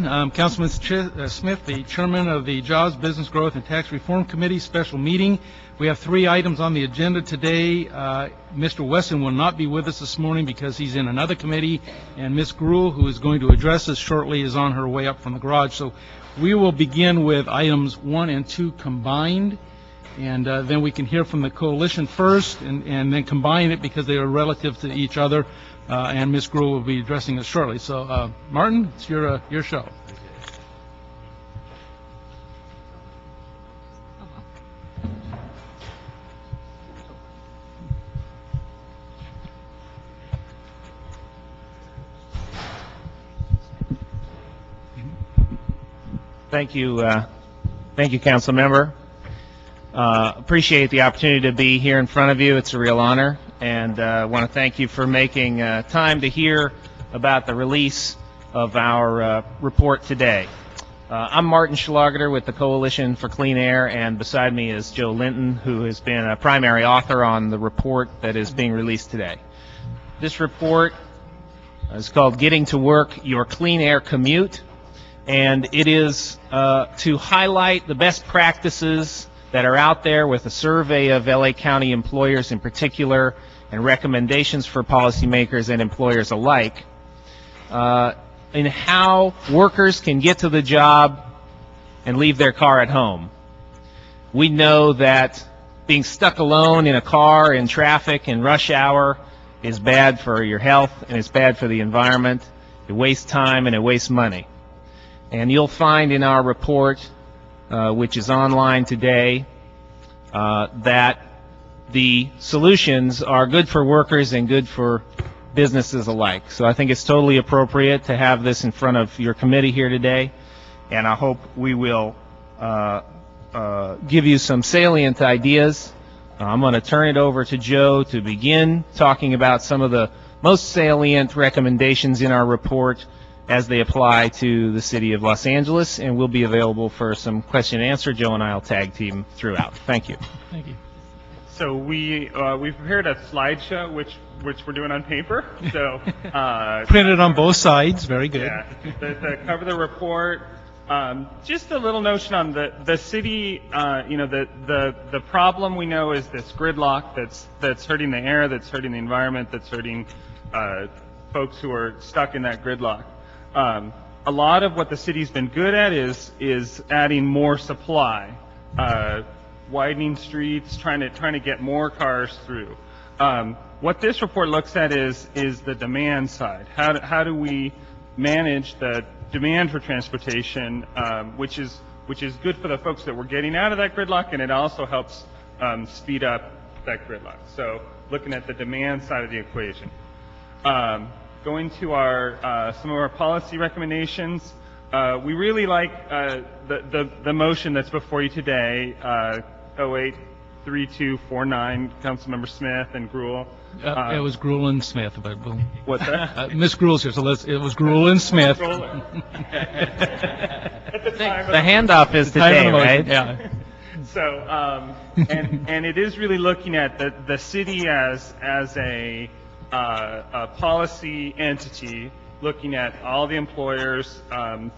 Councilman Smith, the chairman of the Jobs, Business Growth, and Tax Reform Committee special meeting. We have 3 items on the agenda today. Mr. Wesson will not be with us this morning because he's in another committee, and Ms. Gruhl, who is going to address us shortly, is on her way up from the garage. So we will begin with items 1 and 2 combined, and then we can hear from the coalition first, and then combine it because they are relative to each other. And Ms. Gruhl will be addressing us shortly. So, Martin, it's your show. Thank you, Council Member. Appreciate the opportunity to be here in front of you. It's a real honor. And I want to thank you for making time to hear about the release of our report today. I'm Martin Schlageter with the Coalition for Clean Air, and beside me is Joe Linton, who has been a primary author on the report that is being released today. This report is called Getting to Work, Your Clean Air Commute, and it is to highlight the best practices that are out there with a survey of LA County employers in particular and recommendations for policymakers and employers alike in how workers can get to the job and leave their car at home. We know that being stuck alone in a car in traffic in rush hour is bad for your health and it's bad for the environment. It wastes time and it wastes money. And you'll find in our report, which is online today, that the solutions are good for workers and good for businesses alike. So I think it's totally appropriate to have this in front of your committee here today, and I hope we will give you some salient ideas. I'm going to turn it over to Joe to begin talking about some of the most salient recommendations in our report as they apply to the city of Los Angeles, and we'll be available for some question and answer. Joe and I will tag team throughout. Thank you. Thank you. So we prepared a slideshow which we're doing on paper. So printed on both sides. Very good. Yeah. To cover the report, just a little notion on the city. The problem we know is this gridlock that's hurting the air, that's hurting the environment, that's hurting folks who are stuck in that gridlock. A lot of what the city's been good at is adding more supply, widening streets, trying to get more cars through. What this report looks at is the demand side. How do we manage the demand for transportation, which is good for the folks that we're getting out of that gridlock, and it also helps speed up that gridlock. So looking at the demand side of the equation. Going to some of our policy recommendations, we really like the motion that's before you today, 083249, Councilmember Smith and Gruhl. It was Gruhl and Smith. But what's that? Miss Gruhl's here, so it was Gruhl and Smith. At the time The handoff is today, right? Yeah. So, and it is really looking at the city as a policy entity, looking at all the employers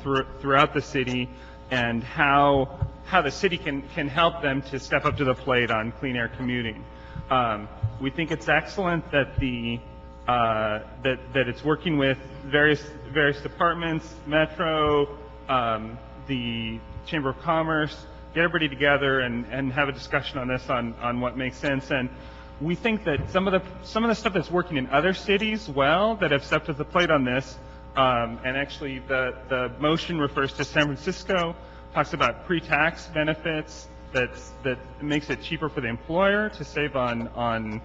throughout the city and how the city can help them to step up to the plate on clean air commuting. We think it's excellent that that it's working with various departments, Metro, the Chamber of Commerce, get everybody together and have a discussion on this on what makes sense. And we think that some of the stuff that's working in other cities that have stepped to the plate on this, and actually the motion refers to San Francisco, talks about pre-tax benefits that makes it cheaper for the employer to save on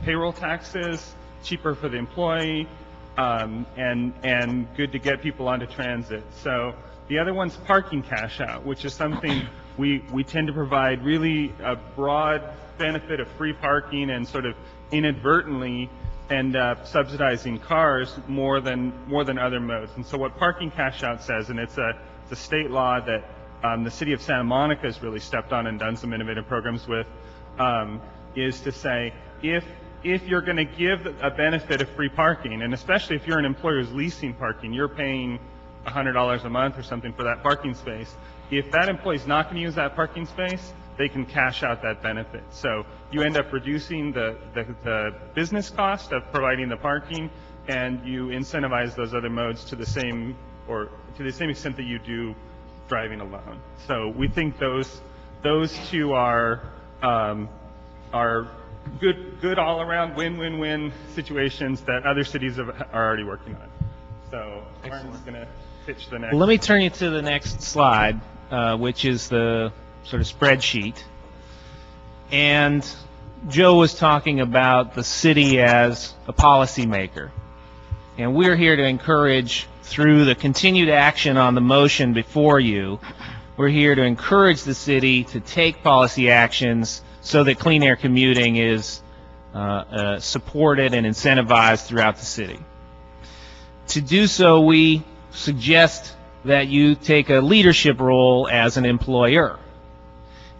payroll taxes, cheaper for the employee, and good to get people onto transit. So the other one's parking cash out, which is something we tend to provide really a broad benefit of free parking and sort of inadvertently end up subsidizing cars more than other modes. And so what parking cash out says, and it's a state law that the city of Santa Monica has really stepped on and done some innovative programs with, is to say if if you're going to give a benefit of free parking, and especially if you're an employer who's leasing parking, you're paying $100 a month or something for that parking space. If that employee's not going to use that parking space, they can cash out that benefit. So you end up reducing the business cost of providing the parking, and you incentivize those other modes to the same extent that you do driving alone. So we think those two are good all around win-win-win situations that other cities are already working on. So Martin's going to pitch the next. Well, let me turn you to the next slide, which is the sort of spreadsheet. And Joe was talking about the city as a policymaker. And we're here to encourage, through the continued action on the motion before you, we're here to encourage the city to take policy actions so that clean air commuting is supported and incentivized throughout the city. To do so, we suggest that you take a leadership role as an employer.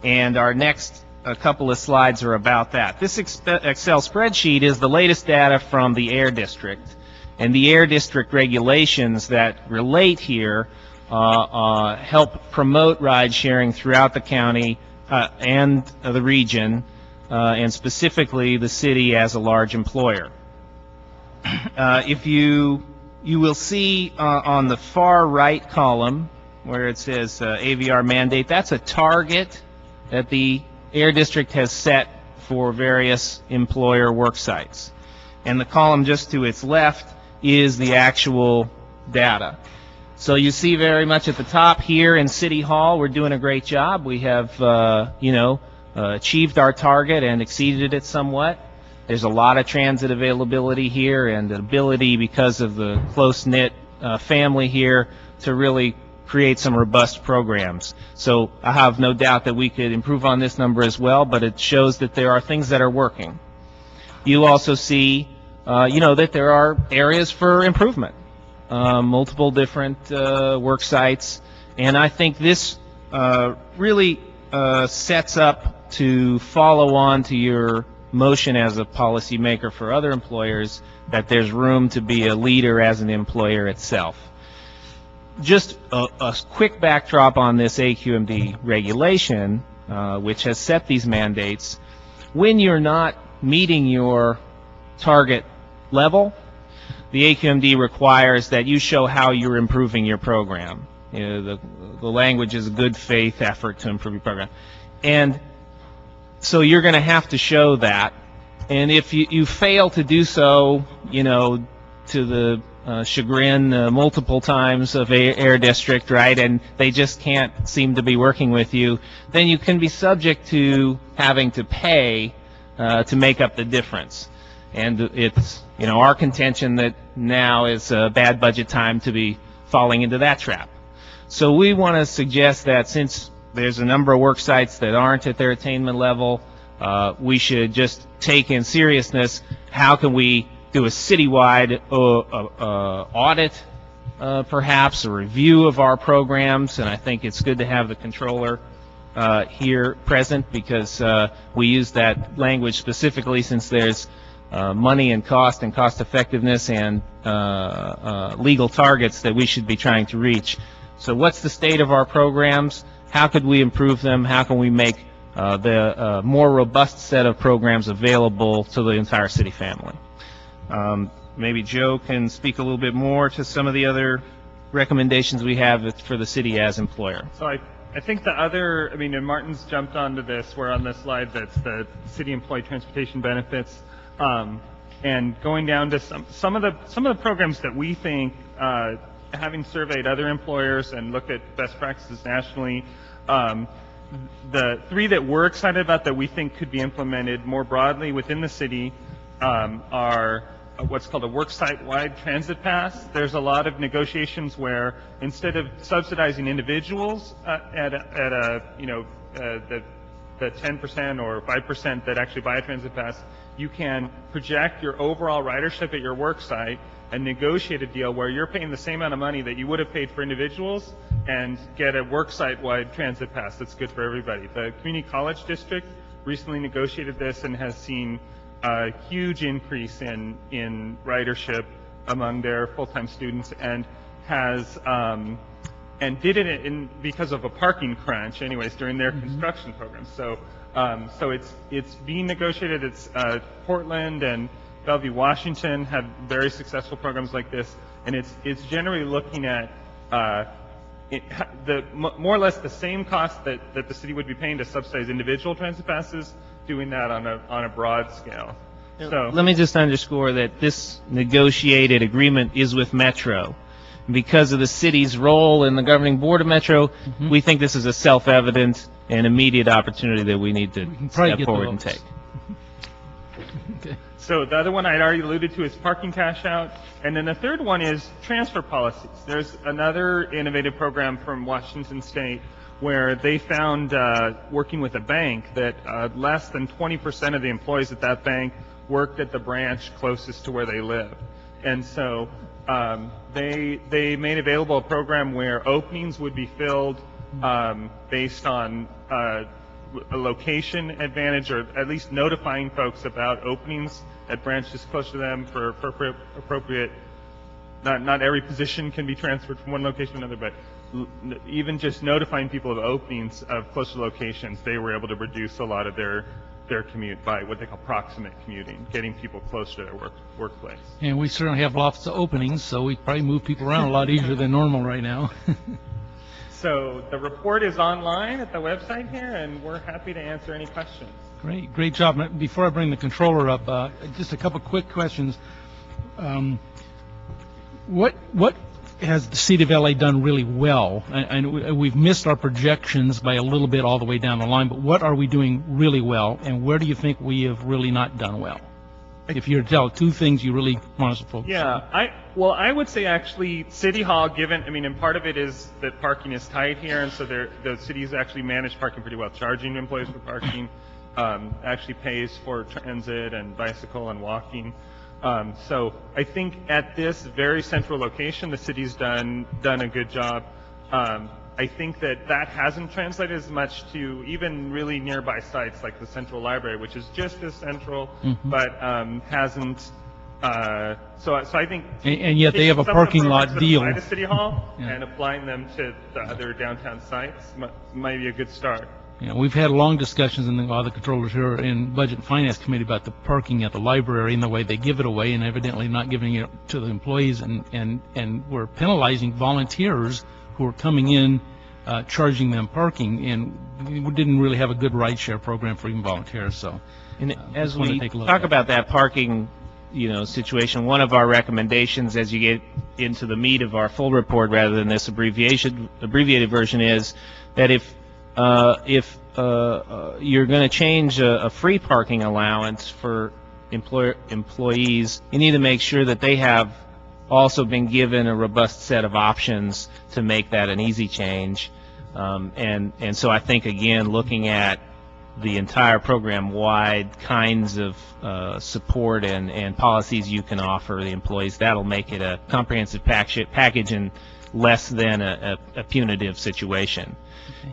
And our next couple of slides are about that. This Excel spreadsheet is the latest data from the Air District. And the Air District regulations that relate here help promote ride sharing throughout the county and the region, and specifically the city as a large employer. If you will see on the far right column where it says AVR mandate, that's a target that the Air District has set for various employer work sites. And the column just to its left is the actual data. So you see very much at the top here in City Hall, we're doing a great job. We have, achieved our target and exceeded it somewhat. There's a lot of transit availability here and the ability, because of the close-knit family here, to really create some robust programs. So I have no doubt that we could improve on this number as well, but it shows that there are things that are working. You also see, that there are areas for improvement, multiple different work sites, and I think this really sets up to follow on to your motion as a policymaker for other employers, that there's room to be a leader as an employer itself. Just a quick backdrop on this AQMD regulation, which has set these mandates. When you're not meeting your target level, the AQMD requires that you show how you're improving your program. The language is a good faith effort to improve your program. And so you're going to have to show that. And if you fail to do so, to the chagrin multiple times of Air District, right, and they just can't seem to be working with you, then you can be subject to having to pay to make up the difference. And it's, our contention that now is a bad budget time to be falling into that trap. So we want to suggest that since there's a number of work sites that aren't at their attainment level, we should just take in seriousness, how can we do a citywide audit, perhaps a review of our programs. And I think it's good to have the controller here present, because we use that language specifically since there's money and cost effectiveness and legal targets that we should be trying to reach. So what's the state of our programs? How could we improve them? How can we make the more robust set of programs available to the entire city family? Maybe Joe can speak a little bit more to some of the other recommendations we have for the city as employer. So I think the other, and Martin's jumped onto this, we're on this slide that's the city employee transportation benefits, and going down to some of the programs that we think, having surveyed other employers and looked at best practices nationally, the three that we're excited about that we think could be implemented more broadly within the city are what's called a work site-wide transit pass. There's a lot of negotiations where instead of subsidizing individuals the 10% or 5% that actually buy a transit pass, you can project your overall ridership at your work site and negotiate a deal where you're paying the same amount of money that you would have paid for individuals and get a work site-wide transit pass that's good for everybody. The Community College District recently negotiated this and has seen a huge increase in ridership among their full-time students, and has and did it because of a parking crunch, anyways, during their construction program. So it's being negotiated. It's Portland and Bellevue, Washington have very successful programs like this, and it's generally looking at more or less the same cost that the city would be paying to subsidize individual transit passes, doing that on a broad scale. So let me just underscore that this negotiated agreement is with Metro. Because of the city's role in the governing board of Metro, we think this is a self-evident and immediate opportunity that we need to step forward and take. Okay. So the other one I'd already alluded to is parking cash out. And then the third one is transfer policies. There's another innovative program from Washington State where they found, working with a bank, that less than 20% of the employees at that bank worked at the branch closest to where they live. And so they made available a program where openings would be filled based on a location advantage, or at least notifying folks about openings at branches close to them for appropriate. Not every position can be transferred from one location to another, but even just notifying people of openings of closer locations, they were able to reduce a lot of their commute by what they call proximate commuting, getting people closer to their workplace. And we certainly have lots of openings, so we probably move people around a lot easier than normal right now. So the report is online at the website here, and we're happy to answer any questions. Great job. Before I bring the controller up, just a couple quick questions. What has the City of LA done really well? And we've missed our projections by a little bit all the way down the line, but what are we doing really well, and where do you think we have really not done well? If you were to tell two things you really want us to focus on. I would say actually City Hall, and part of it is that parking is tight here, and so the city's actually managed parking pretty well, charging employees for parking, actually pays for transit and bicycle and walking. So I think at this very central location, the city's done a good job. I think that hasn't translated as much to even really nearby sites like the Central Library, which is just as central, but hasn't. So I think. And yet they have a parking lot deal. At City Hall and applying them to the other downtown sites might be a good start. Yeah, we've had long discussions in the controllers here in Budget and Finance Committee about the parking at the library and the way they give it away, and evidently not giving it to the employees, and we're penalizing volunteers who are coming in, charging them parking, and we didn't really have a good ride-share program for even volunteers. So, and as we talk about that parking, situation, one of our recommendations as you get into the meat of our full report rather than this abbreviated version is that if you're going to change a free parking allowance for employees, you need to make sure that they have also been given a robust set of options to make that an easy change. And so I think, again, looking at the entire program-wide kinds of support and policies you can offer the employees, that'll make it a comprehensive package and less than a punitive situation.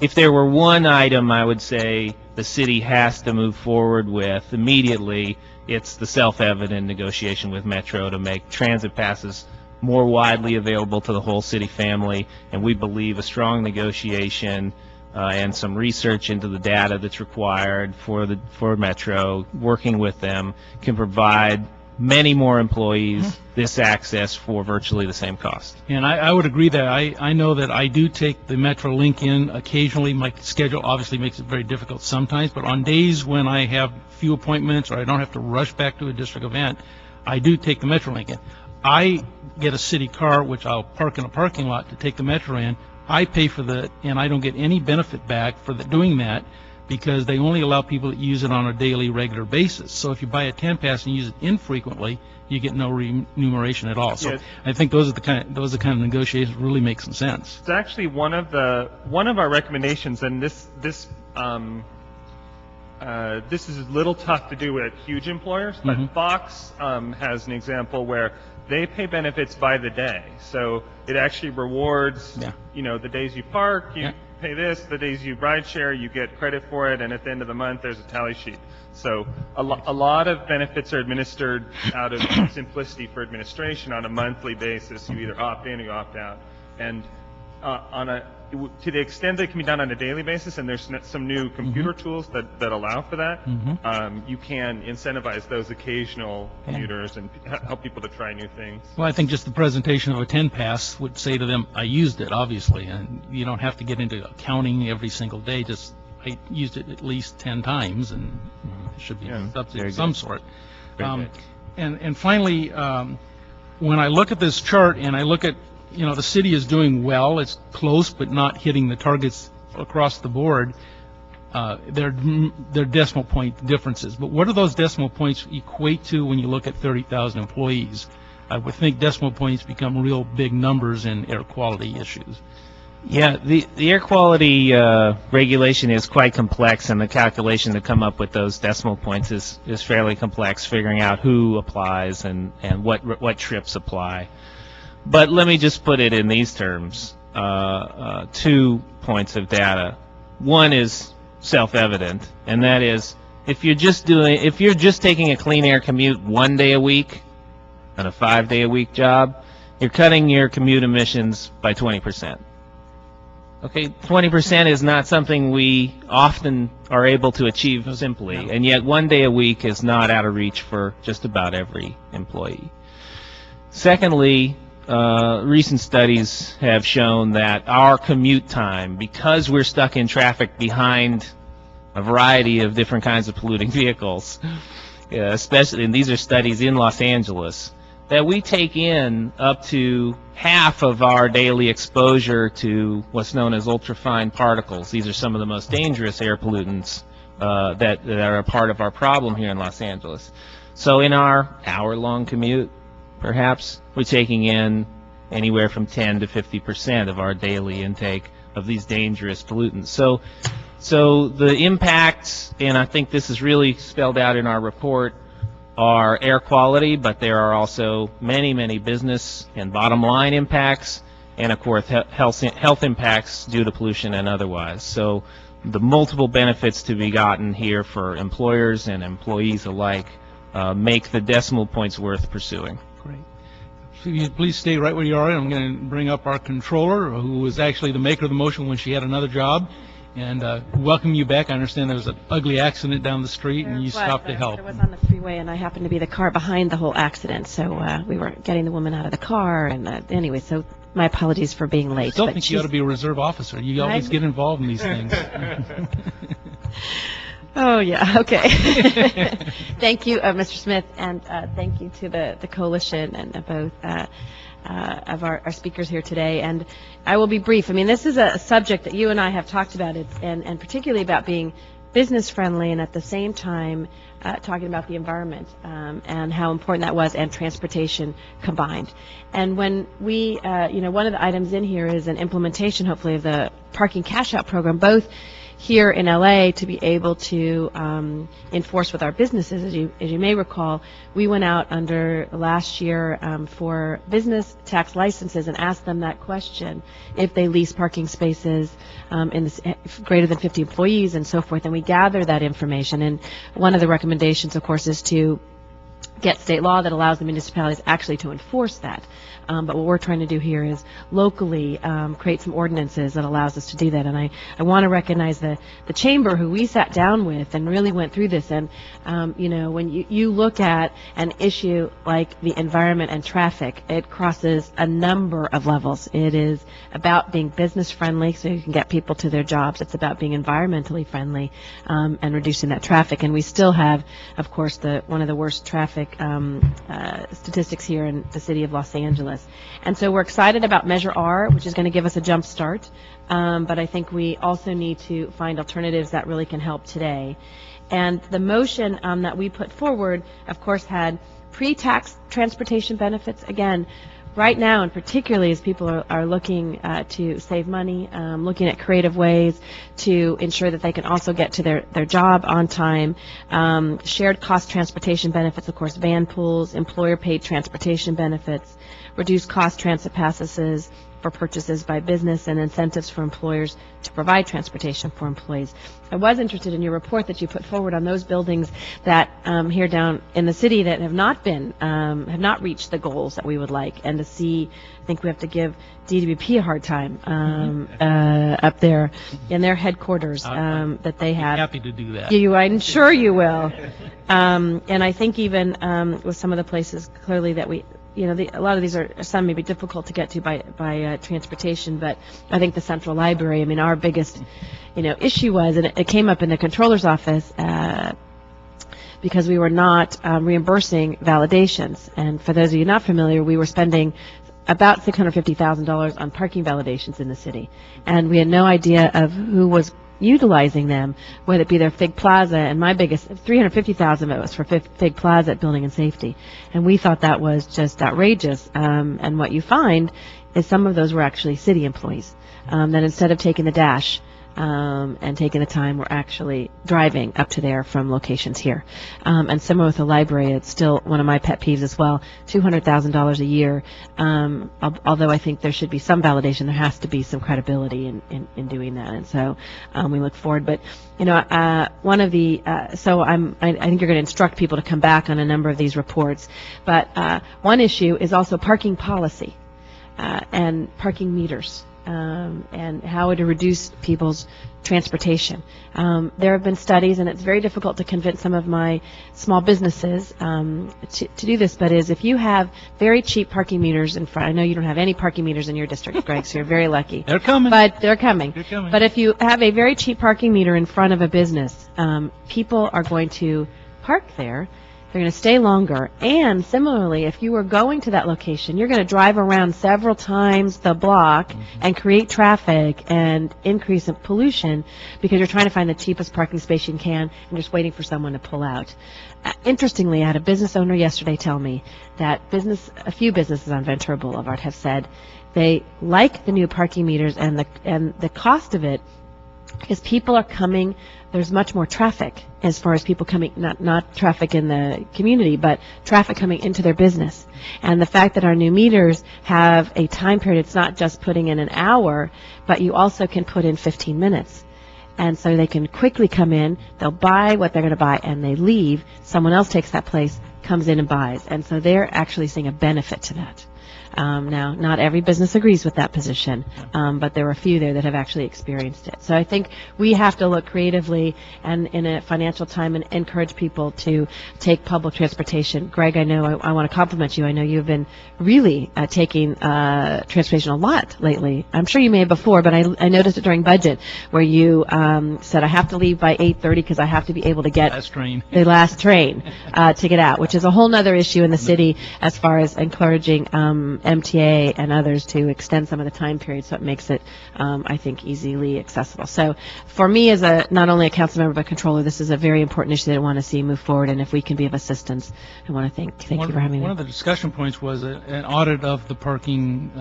If there were one item I would say the city has to move forward with immediately, it's the self-evident negotiation with Metro to make transit passes more widely available to the whole city family, and we believe a strong negotiation and some research into the data that's required for Metro, working with them, can provide many more employees this access for virtually the same cost. And I would agree that I know that I do take the Metro Link in occasionally. My schedule obviously makes it very difficult sometimes, but on days when I have few appointments or I don't have to rush back to a district event, I do take the Metro Link in. I get a city car, which I'll park in a parking lot to take the Metro in. I pay for and I don't get any benefit back for doing that, because they only allow people that use it on a daily, regular basis. So if you buy a 10 pass and use it infrequently, you get no remuneration at all. So yes. I think those are the kind of negotiations that really make some sense. It's actually one of our recommendations, and this is a little tough to do at huge employers, but Fox has an example where they pay benefits by the day. So it actually rewards, the days you park. pay this. The days you ride share, you get credit for it, and at the end of the month, there's a tally sheet. So a lot of benefits are administered out of simplicity for administration on a monthly basis. You either opt in or you opt out. And to the extent that it can be done on a daily basis, and there's some new computer tools that allow for that, you can incentivize those occasional commuters and help people to try new things. Well, I think just the presentation of a 10 pass would say to them, I used it, obviously, and you don't have to get into counting every single day. Just I used it at least 10 times, and it should be a subsidy of some sort. And finally, when I look at this chart and I look at, the city is doing well. It's close, but not hitting the targets across the board. They're decimal point differences. But what do those decimal points equate to when you look at 30,000 employees? I would think decimal points become real big numbers in air quality issues. Yeah, the air quality regulation is quite complex, and the calculation to come up with those decimal points is fairly complex, figuring out who applies and what trips apply. But let me just put it in these terms. 2 points of data. One is self-evident, and that is if you're just taking a clean air commute 1 day a week on a 5-day-a-week job, you're cutting your commute emissions by 20%. Okay, 20% is not something we often are able to achieve simply, and yet 1 day a week is not out of reach for just about every employee. Secondly, recent studies have shown that our commute time, because we're stuck in traffic behind a variety of different kinds of polluting vehicles, especially, and these are studies in Los Angeles, that we take in up to half of our daily exposure to what's known as ultrafine particles. These are some of the most dangerous air pollutants that are a part of our problem here in Los Angeles. So in our hour-long commute, perhaps we're taking in anywhere from 10 to 50% of our daily intake of these dangerous pollutants. So the impacts, and I think this is really spelled out in our report, are air quality, but there are also many, many business and bottom line impacts, and of course health impacts due to pollution and otherwise. So the multiple benefits to be gotten here for employers and employees alike make the decimal points worth pursuing. Great. So you please stay right where you are. I'm going to bring up our controller, who was actually the maker of the motion when she had another job, and welcome you back. I understand there was an ugly accident down the street, and you stopped to help. I was on the freeway, and I happened to be the car behind the whole accident, so we were getting the woman out of the car, and anyway, so my apologies for being late. I still think you ought to be a reserve officer. You always get involved in these things. Oh, yeah, okay. Thank you, Mr. Smith, and thank you to the coalition and both of our speakers here today. And I will be brief. I mean, this is a subject that you and I have talked about, and particularly about being business friendly and at the same time talking about the environment and how important that was, and transportation combined. And when we, one of the items in here is an implementation, hopefully, of the parking cash out program, both here in LA to be able to enforce with our businesses. As you may recall, we went out under last year for business tax licenses and asked them that question if they lease parking spaces in greater than 50 employees and so forth, and we gather that information. And one of the recommendations, of course, is to get state law that allows the municipalities actually to enforce that. But what we're trying to do here is locally create some ordinances that allows us to do that. And I want to recognize the chamber who we sat down with and really went through this. And, when you look at an issue like the environment and traffic, it crosses a number of levels. It is about being business friendly so you can get people to their jobs. It's about being environmentally friendly and reducing that traffic. And we still have, of course, one of the worst traffic statistics here in the city of Los Angeles. And so we're excited about Measure R, which is going to give us a jump start. But I think we also need to find alternatives that really can help today. And the motion that we put forward, of course, had pre-tax transportation benefits. Again, right now, and particularly as people are looking to save money, looking at creative ways to ensure that they can also get to their job on time, shared cost transportation benefits, of course, van pools, employer-paid transportation benefits, reduced cost transit passes, for purchases by business and incentives for employers to provide transportation for employees. I was interested in your report that you put forward on those buildings that here down in the city that have not reached the goals that we would like, and to see, I think we have to give DWP a hard time up there in their headquarters that they have. Happy to do that. I'm sure you will. And I think even with some of the places clearly that we, a lot of these some may be difficult to get to by transportation, but I think the Central Library, I mean, our biggest, issue was, and it came up in the controller's office, because we were not reimbursing validations. And for those of you not familiar, we were spending about $650,000 on parking validations in the city. And we had no idea of who was utilizing them, whether it be their Fig Plaza, and my biggest, $350,000 of it was for Fig Plaza at Building and Safety. And we thought that was just outrageous. And what you find is some of those were actually city employees, that instead of taking the dash, and taking the time, we're actually driving up to there from locations here. And similar with the library, it's still one of my pet peeves as well, $200,000 a year. Although I think there should be some validation, there has to be some credibility in doing that. And so we look forward. But, one of the, I think you're going to instruct people to come back on a number of these reports. But one issue is also parking policy and parking meters. And how to reduce people's transportation. There have been studies, and it's very difficult to convince some of my small businesses to do this, but if you have very cheap parking meters in front, I know you don't have any parking meters in your district, Greg, so you're very lucky. They're coming. But they're coming. They're coming. But if you have a very cheap parking meter in front of a business, people are going to park there. They're going to stay longer. And similarly, if you were going to that location, you're going to drive around several times the block and create traffic and increase in pollution because you're trying to find the cheapest parking space you can and just waiting for someone to pull out. Interestingly, I had a business owner yesterday tell me that a few businesses on Ventura Boulevard have said they like the new parking meters and the cost of it is people are coming. There's much more traffic as far as people coming, not traffic in the community, but traffic coming into their business. And the fact that our new meters have a time period, it's not just putting in an hour, but you also can put in 15 minutes. And so they can quickly come in, they'll buy what they're going to buy, and they leave. Someone else takes that place, comes in and buys. And so they're actually seeing a benefit to that. Now, not every business agrees with that position, but there are a few there that have actually experienced it. So I think we have to look creatively and in a financial time and encourage people to take public transportation. Greg, I know I want to compliment you. I know you've been really taking transportation a lot lately. I'm sure you may have before, but I noticed it during budget where you said I have to leave by 8:30 because I have to be able to get the last train to get out, which is a whole other issue in the city as far as encouraging MTA and others to extend some of the time period so it makes it, I think, easily accessible. So for me as not only a council member but controller, this is a very important issue that I want to see move forward, and if we can be of assistance, I want to thank you for having me. One of the discussion points was an audit of the parking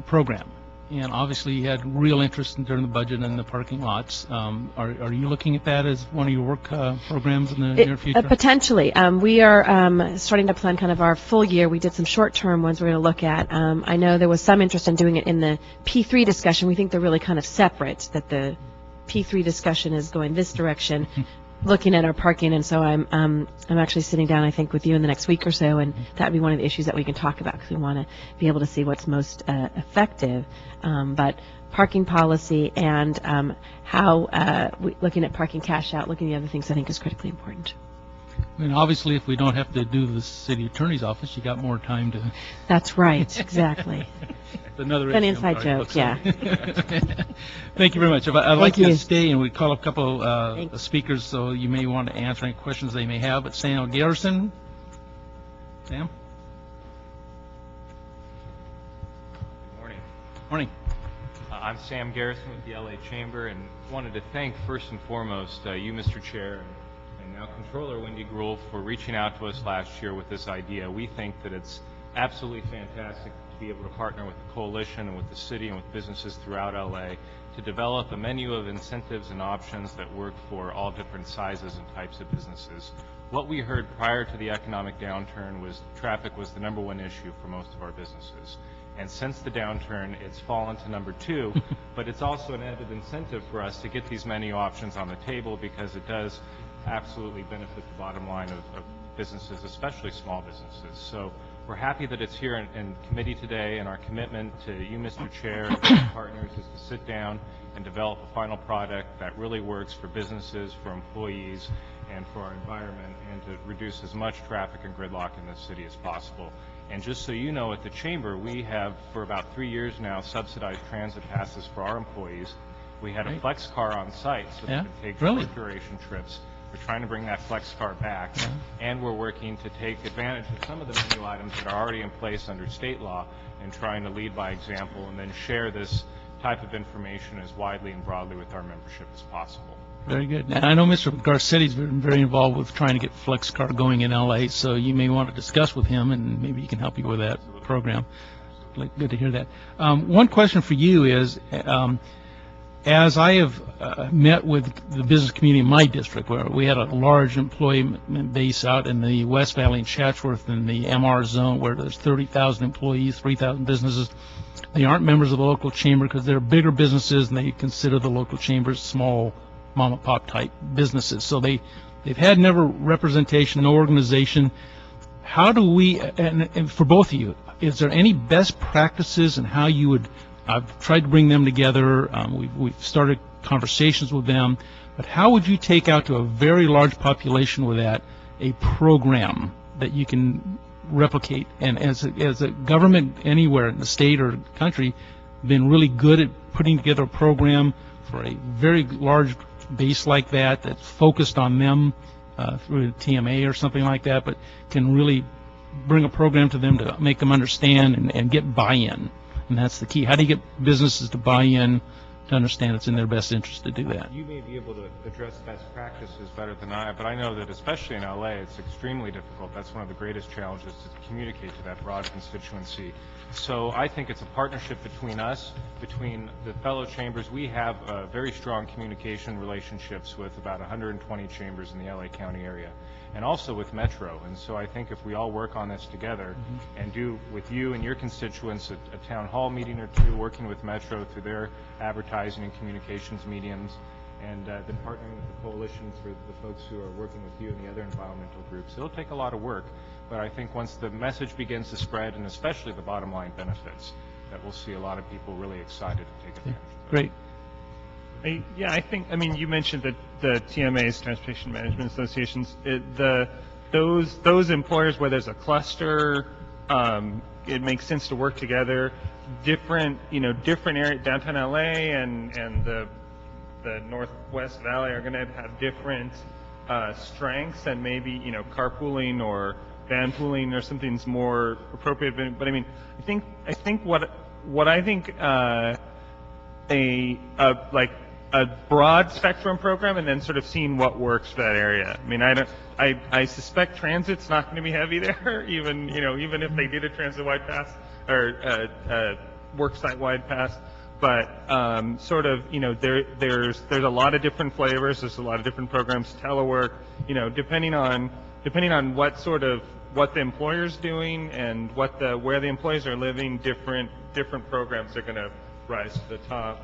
program. And obviously you had real interest during the budget in the parking lots. Are you looking at that as one of your work programs in the near future? Potentially. We are starting to plan kind of our full year. We did some short-term ones we're going to look at. I know there was some interest in doing it in the P3 discussion. We think they're really kind of separate, that the P3 discussion is going this direction, looking at our parking, and so I'm actually sitting down, I think, with you in the next week or so, and that would be one of the issues that we can talk about because we want to be able to see what's most effective. But parking policy and how looking at parking cash out, looking at the other things, I think is critically important. I mean, obviously, if we don't have to do the city attorney's office, you got more time to. That's right, exactly. Another an inside joke, yeah. Thank you very much. I'd like you to stay, and we call up a couple speakers, so you may want to answer any questions they may have. But Sam Garrison. Sam? Good morning. Morning. I'm Sam Garrison with the LA Chamber, and wanted to thank first and foremost you, Mr. Chair, and now Controller Wendy Gruhl, for reaching out to us last year with this idea. We think that it's absolutely fantastic to be able to partner with the coalition and with the city and with businesses throughout LA to develop a menu of incentives and options that work for all different sizes and types of businesses. What we heard prior to the economic downturn was traffic was the #1 issue for most of our businesses. And since the downturn, it's fallen to number 2, but it's also an added incentive for us to get these menu options on the table because it does absolutely benefit the bottom line of businesses, especially small businesses. So we're happy that it's here in committee today, and our commitment to you, Mr. Chair, and our partners is to sit down and develop a final product that really works for businesses, for employees, and for our environment, and to reduce as much traffic and gridlock in this city as possible. And just so you know, at the Chamber, we have, for about 3 years now, subsidized transit passes for our employees. We had a flex car on site so they could take short duration trips. We're trying to bring that flex car back, and we're working to take advantage of some of the menu items that are already in place under state law and trying to lead by example and then share this type of information as widely and broadly with our membership as possible. Very good. Now, I know Mr. Garcetti's been very involved with trying to get FlexCar going in LA, so you may want to discuss with him, and maybe he can help you with that program. Good to hear that. One question for you is, as I have met with the business community in my district, where we had a large employment base out in the West Valley and Chatsworth in the MR zone, where there's 30,000 employees, 3,000 businesses. They aren't members of the local chamber because they're bigger businesses, and they consider the local chambers small mom and pop type businesses. So they've had never representation, no organization. How do we, and for both of you, is there any best practices in how you would, I've tried to bring them together, we've started conversations with them, but how would you take out to a very large population with that a program that you can replicate? And as a government anywhere in the state or country, been really good at putting together a program for a very large base like that that's focused on them through TMA or something like that, but can really bring a program to them to make them understand and get buy-in. And that's the key. How do you get businesses to buy in, to understand it's in their best interest to do that? You may be able to address best practices better than I, but I know that especially in LA, it's extremely difficult. That's one of the greatest challenges, to communicate to that broad constituency. So I think it's a partnership between us, between the fellow chambers. We have very strong communication relationships with about 120 chambers in the LA County area, and also with Metro. And so I think if we all work on this together and do with you and your constituents a town hall meeting or two, working with Metro through their advertising and communications mediums, and then partnering with the coalition for the folks who are working with you and the other environmental groups. It'll take a lot of work, but I think once the message begins to spread, and especially the bottom line benefits, that we'll see a lot of people really excited to take advantage of that. Great. Yeah, I think, I mean, you mentioned that the TMAs, Transportation Management Associations, those employers where there's a cluster, it makes sense to work together. Different area, downtown LA and the Northwest Valley are going to have different strengths, and maybe carpooling or van pooling or something's more appropriate. But I mean, I think what I think a broad spectrum program, and then sort of seeing what works for that area. I mean, I suspect transit's not going to be heavy there, even if they did a transit-wide pass or worksite-wide pass. But there's a lot of different flavors. There's a lot of different programs, telework. Depending on what the employer's doing and where the employees are living, different programs are going to rise to the top.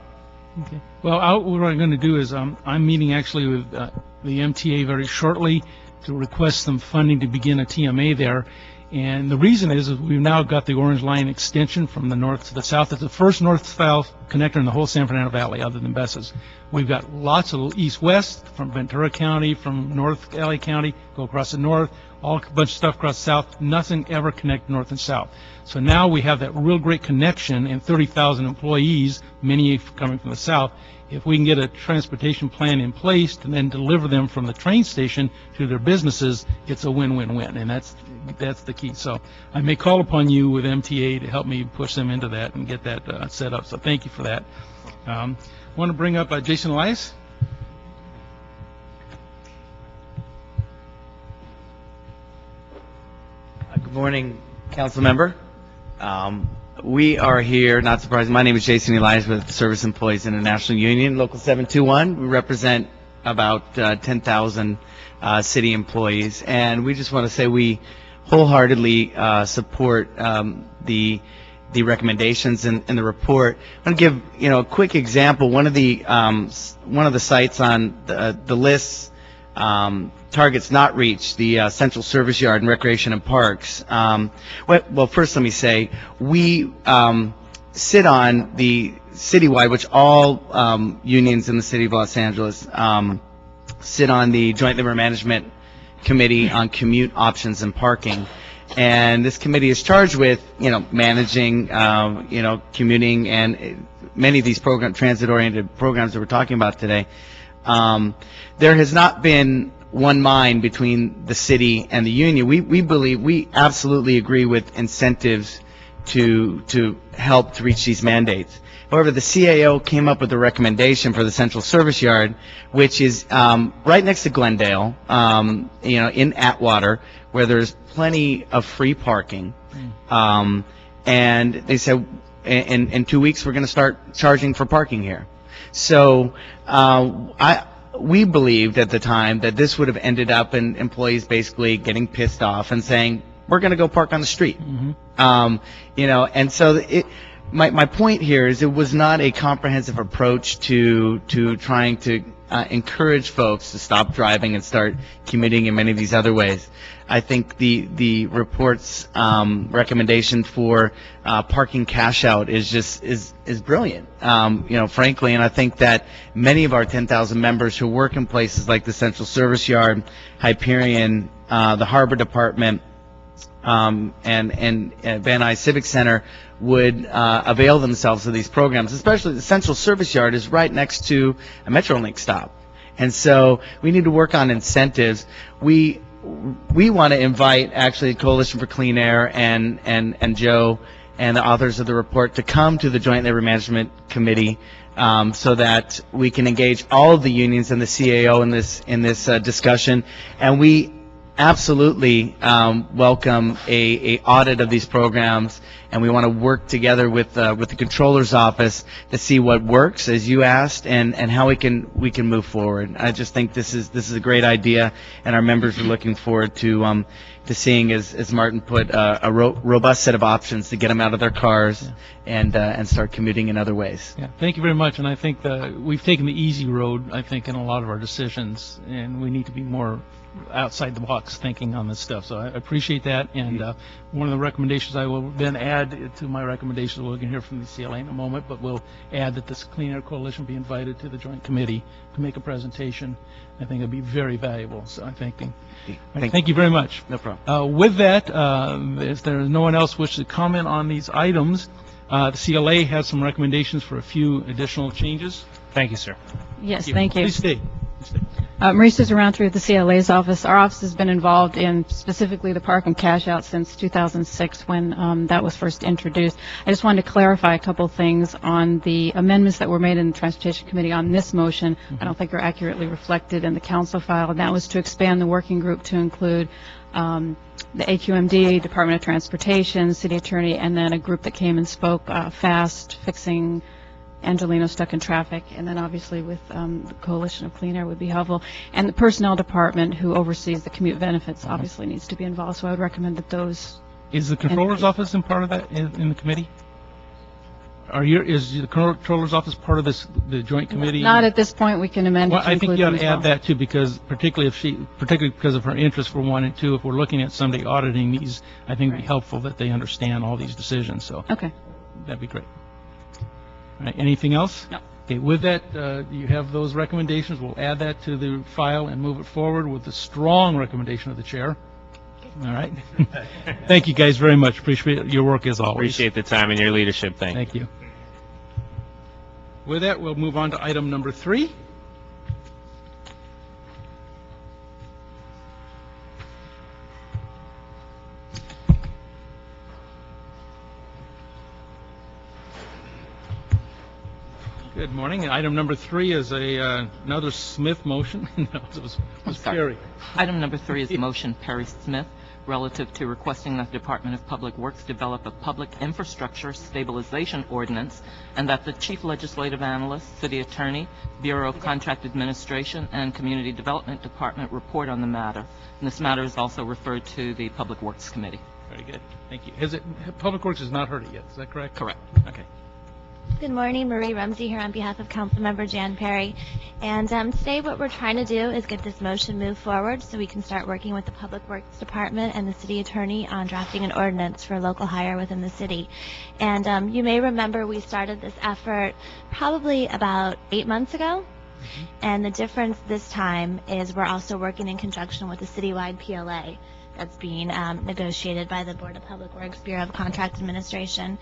Okay. Well, what I'm going to do is I'm meeting actually with the MTA very shortly to request some funding to begin a TMA there. And the reason is we've now got the Orange Line extension from the north to the south. It's the first north-south connector in the whole San Fernando Valley other than Bess's. We've got lots of east-west from Ventura County, from North LA County, go across the north, all a bunch of stuff across the south. Nothing ever connect north and south. So now we have that real great connection and 30,000 employees, many coming from the south. If we can get a transportation plan in place and then deliver them from the train station to their businesses, it's a win-win-win, and that's the key. So I may call upon you with MTA to help me push them into that and get that set up. So thank you for that. I want to bring up Jason Elias. Good morning, council member. We are here, not surprising. My name is Jason Elias with Service Employees International Union, Local 721. We represent about 10,000 city employees, and we just want to say we wholeheartedly support the the recommendations in the report. I'm going to give a quick example. One of the sites on the list, targets not reached, the Central Service Yard and Recreation and Parks. Well, first let me say we sit on the citywide, which all unions in the city of Los Angeles sit on the Joint Labor Management Committee on Commute Options and Parking. And this committee is charged with, managing, commuting and many of these transit-oriented programs that we're talking about today. There has not been one mind between the city and the union. We absolutely agree with incentives to help to reach these mandates. However, the CAO came up with a recommendation for the Central Service Yard, which is right next to Glendale, in Atwater, where there's plenty of free parking. And they said, in 2 weeks, we're going to start charging for parking here. So we believed at the time that this would have ended up in employees basically getting pissed off and saying, we're going to go park on the street. And so my point here is it was not a comprehensive approach to trying to encourage folks to stop driving and start commuting in many of these other ways. I think the report's recommendation for parking cash out is brilliant, frankly, and I think that many of our 10,000 members who work in places like the Central Service Yard, Hyperion, the Harbor Department, and Van Nuys Civic Center would avail themselves of these programs. Especially the Central Service Yard is right next to a Metrolink stop, and so we need to work on incentives. We want to invite actually Coalition for Clean Air and Joe and the authors of the report to come to the Joint Labor Management Committee so that we can engage all of the unions and the CAO in this discussion, and we absolutely welcome a audit of these programs, and we want to work together with the Controller's Office to see what works, as you asked, and how we can move forward. I just think this is a great idea, and our members are looking forward to seeing, as Martin put, a robust set of options to get them out of their cars and start commuting in other ways. Yeah, thank you very much, and I think we've taken the easy road, I think, in a lot of our decisions, and we need to be more outside the box thinking on this stuff. So I appreciate that, and one of the recommendations I will then add to my recommendations, we're going to hear from the CLA in a moment, but we'll add that this Clean Air Coalition be invited to the Joint Committee to make a presentation. I think it'll be very valuable. So I thank you very much. No problem. With that, if there is no one else wishes to comment on these items, the CLA has some recommendations for a few additional changes. Thank you, sir. Yes, thank you. Please stay. Marisa Zarantry at the CLA's office. Our office has been involved in specifically the park and cash out since 2006 when that was first introduced. I just wanted to clarify a couple things on the amendments that were made in the Transportation Committee on this motion. I don't think are accurately reflected in the council file, and that was to expand the working group to include the AQMD, Department of Transportation, City Attorney, and then a group that came and spoke fast, fixing Angelino stuck in traffic, and then obviously with the Coalition of Clean Air would be helpful. And the Personnel Department, who oversees the commute benefits, obviously needs to be involved, so I would recommend that those... Is the Controller's Office in part of that, in the committee? Is the Controller's Office part of the Joint Committee? Not at this point. We can amend it to I think you ought to include them add that too, because particularly because of her interest for 1 and 2, if we're looking at somebody auditing these, I think it'd be helpful that they understand all these decisions, so... Okay. That'd be great. All right, anything else? No. Okay, with that, you have those recommendations. We'll add that to the file and move it forward with the strong recommendation of the chair. All right. Thank you guys very much. Appreciate your work as always. Appreciate the time and your leadership. Thank you. With that, we'll move on to item number 3. Good morning. Item number 3 is another Smith motion. No, it was Perry. Item number 3 is motion Perry Smith relative to requesting that the Department of Public Works develop a public infrastructure stabilization ordinance and that the Chief Legislative Analyst, City Attorney, Bureau of Contract Administration, and Community Development Department report on the matter. And this matter is also referred to the Public Works Committee. Very good. Thank you. Public Works has not heard it yet, is that correct? Correct. Okay. Good morning, Marie Rumsey here on behalf of Councilmember Jan Perry. And today what we're trying to do is get this motion moved forward so we can start working with the Public Works Department and the City Attorney on drafting an ordinance for local hire within the city. And you may remember we started this effort probably about 8 months ago. And the difference this time is we're also working in conjunction with the citywide PLA that's being negotiated by the Board of Public Works Bureau of Contract Administration.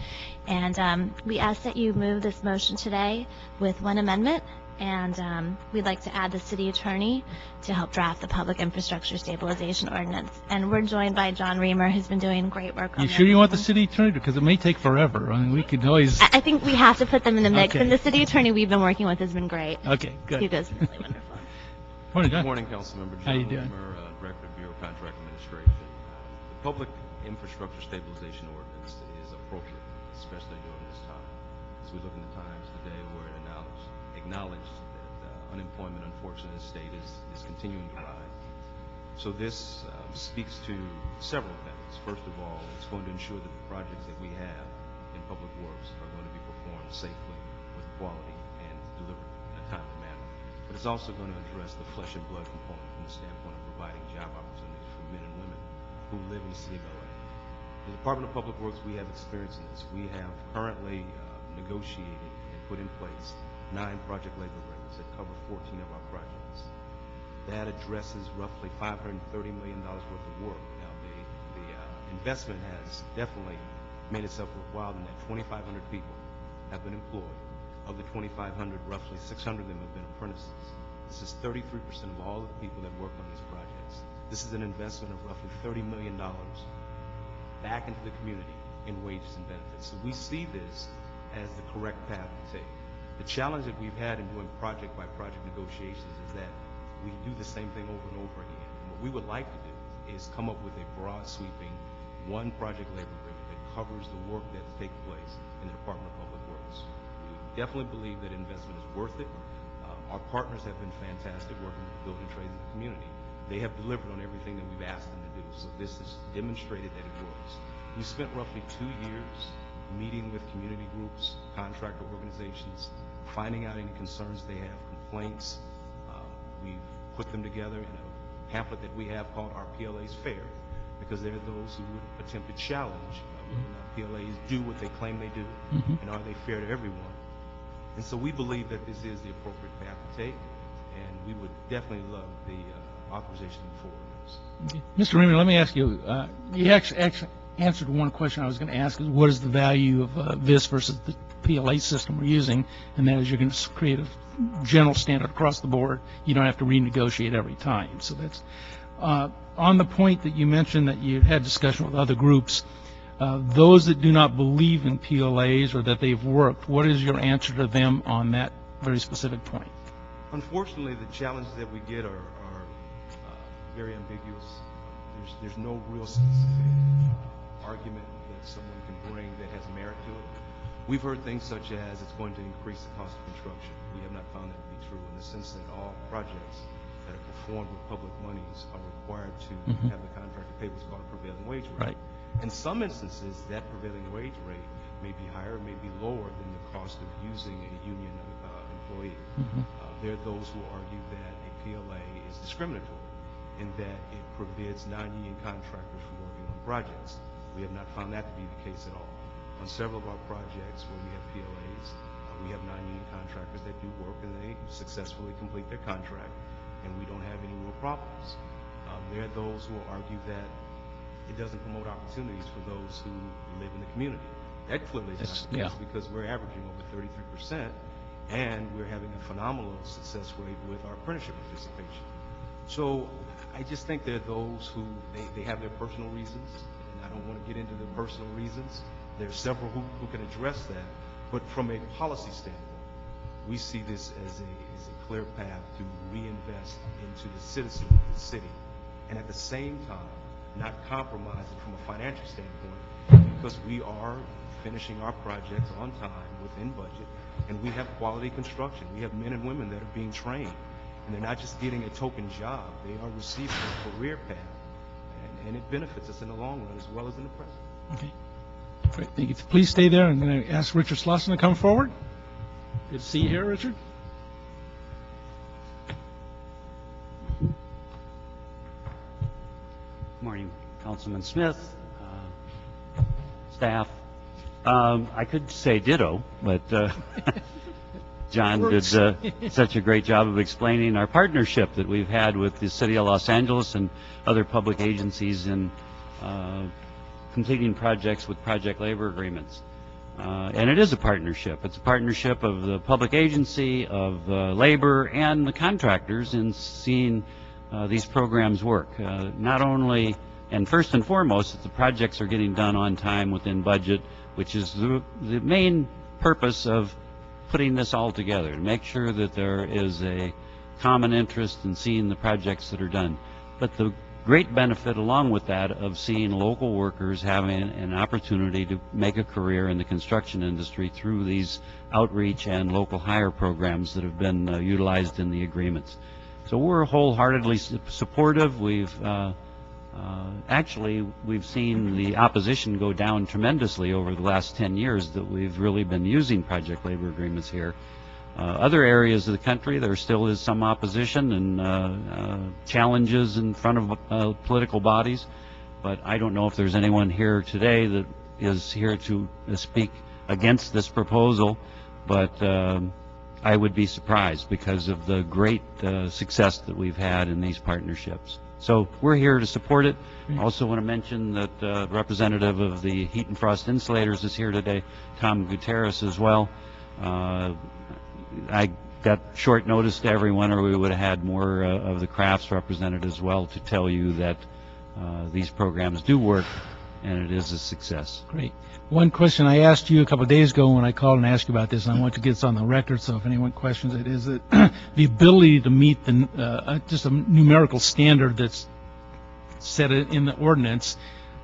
And we ask that you move this motion today with one amendment, and we'd like to add the city attorney to help draft the public infrastructure stabilization ordinance. And we're joined by John Reamer, who's been doing great work on You this. sure you want the city attorney? Because it may take forever. I mean, we could always... I think we have to put them in the mix, Okay. and the city attorney we've been working with has been great. Okay, good. Hugo's been really wonderful. Morning, John. Good morning, Councilmember John How you doing? Reamer, Director of Bureau of Contract Administration. The Public Infrastructure Stabilization Ordinance is appropriate, especially during this time. As we look in the times today where it acknowledged that unemployment, unfortunately, in the state is continuing to rise. So this speaks to several things. First of all, it's going to ensure that the projects that we have in public works are going to be performed safely, with quality, and delivered in a timely manner. But it's also going to address the flesh and blood component from the standpoint of providing job opportunities for men and women who live in the city of LA. The Department of Public Works, we have experience in this. We have currently negotiated and put in place 9 project labor agreements that cover 14 of our projects. That addresses roughly $530 million worth of work. Now, the investment has definitely made itself worthwhile in that 2,500 people have been employed. Of the 2,500, roughly 600 of them have been apprentices. This is 33% of all of the people that work on these projects. This is an investment of roughly $30 million back into the community in wages and benefits. So we see this as the correct path to take. The challenge that we've had in doing project by project negotiations is that we do the same thing over and over again. And what we would like to do is come up with a broad sweeping one project labor agreement that covers the work that takes place in the Department of Public Works. We definitely believe that investment is worth it. Our partners have been fantastic working with the building trades in the community. They have delivered on everything that we've asked them to do. So this has demonstrated that it works. We spent roughly 2 years meeting with community groups, contractor organizations, finding out any concerns they have, complaints. We've put them together in a pamphlet that we have called Our PLA's Fair, because there are those who would attempt to challenge whether or not PLAs do what they claim they do, and are they fair to everyone. And so we believe that this is the appropriate path to take, and we would definitely love the authorization to move forward on this. Okay. Mr. Reamer, let me ask you, you actually answered one question I was going to ask, is what is the value of this versus the PLA system we're using, and that is you're going to create a general standard across the board. You don't have to renegotiate every time. So that's on the point that you mentioned that you had discussion with other groups. Those that do not believe in PLAs or that they've worked, what is your answer to them on that very specific point? Unfortunately, the challenges that we get are very ambiguous. There's no real specific argument that someone can bring that has merit to it. We've heard things such as it's going to increase the cost of construction. We have not found that to be true in the sense that all projects that are performed with public monies are required to have the contractor pay what's called a prevailing wage rate. Right. In some instances, that prevailing wage rate may be higher, may be lower than the cost of using a union employee. There are those who argue that a PLA is discriminatory in that it forbids non-union contractors from working on projects. We have not found that to be the case at all. On several of our projects where we have PLAs, we have non-union contractors that do work and they successfully complete their contract, and we don't have any real problems. There are those who will argue that it doesn't promote opportunities for those who live in the community. That clearly is not the case because we're averaging over 33%, and we're having a phenomenal success rate with our apprenticeship participation. So I just think there are those who they have their personal reasons, and I don't want to get into the personal reasons. There are several who can address that, but from a policy standpoint, we see this as a clear path to reinvest into the citizens of the city, and at the same time, not compromising from a financial standpoint, because we are finishing our projects on time, within budget, and we have quality construction. We have men and women that are being trained, and they're not just getting a token job. They are receiving a career path. and it benefits us in the long run as well as in the present. Okay. Great, thank you. Please stay there. I'm going to ask Richard Slauson to come forward. Good to see you here, Richard. Morning, Councilman Smith, staff. I could say ditto, but John did such a great job of explaining our partnership that we've had with the City of Los Angeles and other public agencies in completing projects with project labor agreements. And it is a partnership. It's a partnership of the public agency, of labor, and the contractors in seeing these programs work. Not only, and first and foremost, that the projects are getting done on time within budget, which is the main purpose of putting this all together, to make sure that there is a common interest in seeing the projects that are done. But the great benefit along with that of seeing local workers having an opportunity to make a career in the construction industry through these outreach and local hire programs that have been utilized in the agreements. So we're wholeheartedly supportive. We've actually seen the opposition go down tremendously over the last 10 years that we've really been using project labor agreements here. Other areas of the country, there still is some opposition and challenges in front of political bodies, but I don't know if there's anyone here today that is here to speak against this proposal, but I would be surprised because of the great success that we've had in these partnerships. So we're here to support it. I also want to mention that representative of the Heat and Frost Insulators is here today, Tom Gutierrez as well. I got short notice to everyone, or we would have had more of the crafts represented as well to tell you that these programs do work and it is a success. Great. One question I asked you a couple of days ago when I called and asked you about this, and I want to get this on the record, so if anyone questions it, is that the ability to meet the just a numerical standard that's set in the ordinance,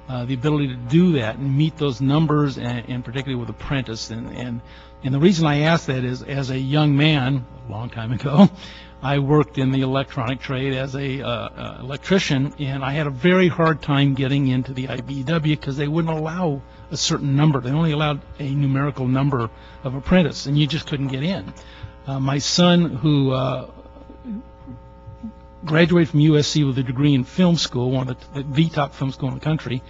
the ability to do that and meet those numbers, and particularly with apprentice. And the reason I ask that is, as a young man, a long time ago, I worked in the electronic trade as a electrician, and I had a very hard time getting into the IBEW because they wouldn't allow a certain number. They only allowed a numerical number of apprentice, and you just couldn't get in. My son, who graduated from USC with a degree in film school, one of the top film school in the country,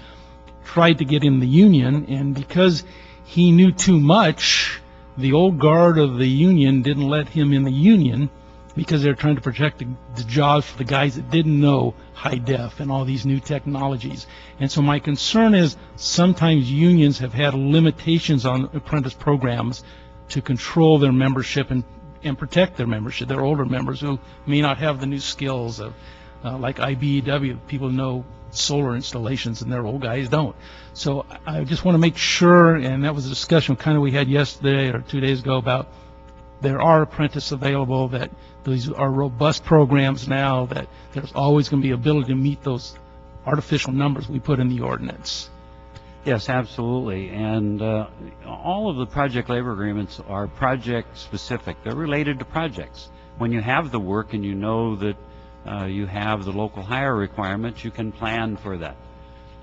tried to get in the union, and because he knew too much, the old guard of the union didn't let him in the union because they're trying to protect the jobs for the guys that didn't know high def and all these new technologies. And so my concern is sometimes unions have had limitations on apprentice programs to control their membership and protect their membership, their older members who may not have the new skills of like IBEW. People know solar installations and their old guys don't. So I just want to make sure, and that was a discussion kind of we had yesterday or 2 days ago about there are apprentices available, that these are robust programs now, that there's always going to be ability to meet those artificial numbers we put in the ordinance. Yes, absolutely. And all of the project labor agreements are project specific. They're related to projects. When you have the work and you know that you have the local hire requirements, you can plan for that.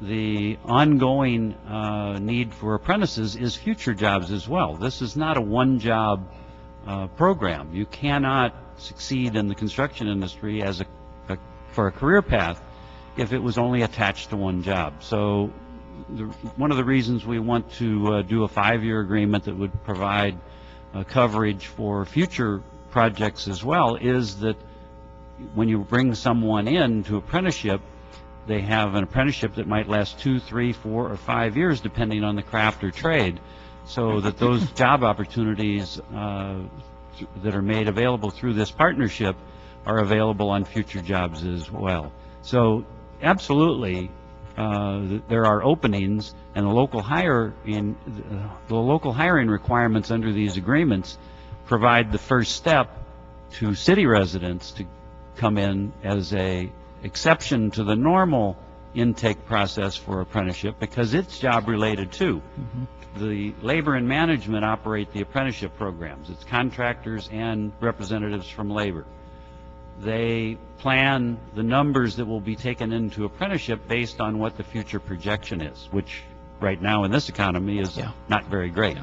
The ongoing need for apprentices is future jobs as well. This is not a one-job program. You cannot succeed in the construction industry as for a career path if it was only attached to one job. So one of the reasons we want to do a 5-year agreement that would provide coverage for future projects as well is that when you bring someone in to apprenticeship, they have an apprenticeship that might last 2, 3, 4, or 5 years depending on the craft or trade, so that those job opportunities that are made available through this partnership are available on future jobs as well. So absolutely, there are openings, and the local hiring requirements under these agreements provide the first step to city residents to come in as a exception to the normal intake process for apprenticeship, because it's job related too. The labor and management operate the apprenticeship programs. It's contractors and representatives from labor. They plan the numbers that will be taken into apprenticeship based on what the future projection is, which right now in this economy is not very great.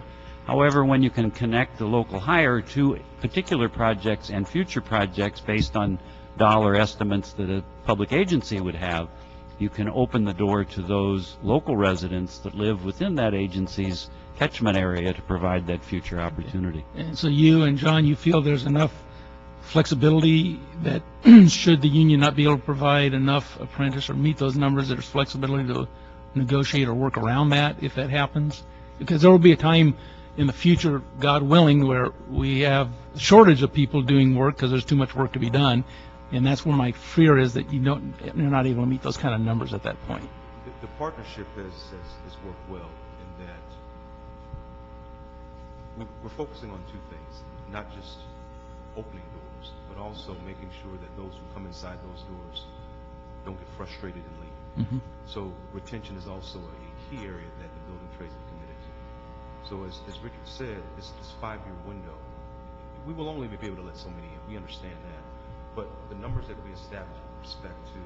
However, when you can connect the local hire to particular projects and future projects based on dollar estimates that a public agency would have, you can open the door to those local residents that live within that agency's catchment area to provide that future opportunity. And so you and John, you feel there's enough flexibility that should the union not be able to provide enough apprentice or meet those numbers, there's flexibility to negotiate or work around that if that happens? Because there will be a time in the future, God willing, where we have a shortage of people doing work because there's too much work to be done. And that's where my fear is that you're not able to meet those kind of numbers at that point. The partnership has worked well in that we're focusing on two things, not just opening doors, but also making sure that those who come inside those doors don't get frustrated and leave. Mm-hmm. So retention is also a key area that the building trades are committed to. So as Richard said, this 5-year window, we will only be able to let so many in. We understand that. But the numbers that we establish with respect to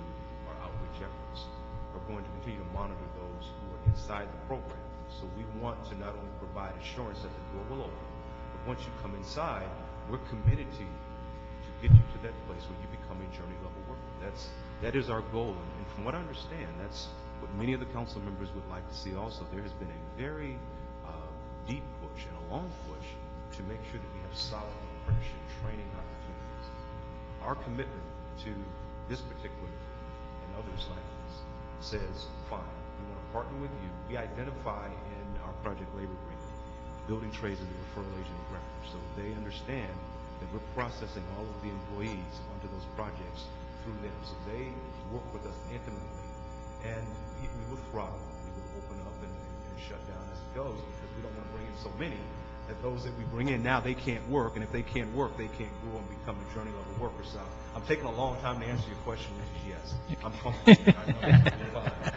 our outreach efforts are going to continue to monitor those who are inside the program. So we want to not only provide assurance that the door will open, but once you come inside, we're committed to you to get you to that place where you become a journey level worker. That is our goal. And from what I understand, that's what many of the council members would like to see also. There has been a very deep push and a long push to make sure that we have solid apprenticeship training opportunities. Our commitment to this particular and others like this says, fine, we want to partner with you. We identify in our project labor agreement building trades as a referral agent of record, so they understand that we're processing all of the employees onto those projects through them. So they work with us intimately, and we will throttle, we will open up and shut down as it goes, because we don't want to bring in so many that those that we bring in now, they can't work, and if they can't work, they can't grow and become a journey level worker. So I'm taking a long time to answer your question, which is yes. I'm comfortable.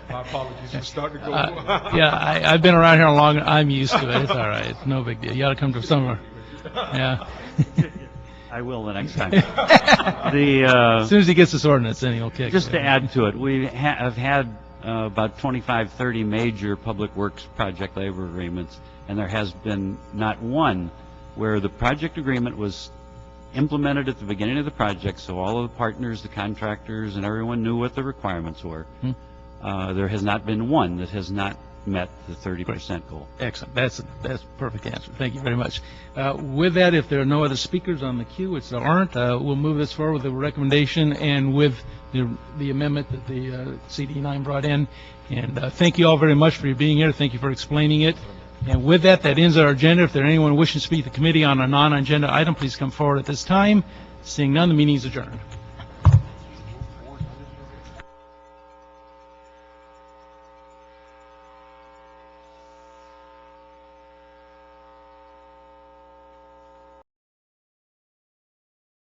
My apologies for starting to go. I've been around here long. I'm used to it. It's all right. It's no big deal. You ought to come to somewhere. Yeah. I will the next time. As soon as he gets this ordinance, then he'll kick. Just to add to it, we have had about 25, 30 major public works project labor agreements, and there has been not one where the project agreement was implemented at the beginning of the project, so all of the partners, the contractors, and everyone knew what the requirements were. There has not been one that has not met the 30% goal. Excellent. That's a perfect answer. Thank you very much. With that, if there are no other speakers on the queue, which there aren't, we'll move this forward with the recommendation and with the amendment that the CD9 brought in. And thank you all very much for being here. Thank you for explaining it. And with that, that ends our agenda. If there are anyone wishing to speak to the committee on a non-agenda item, please come forward at this time. Seeing none, the meeting is adjourned.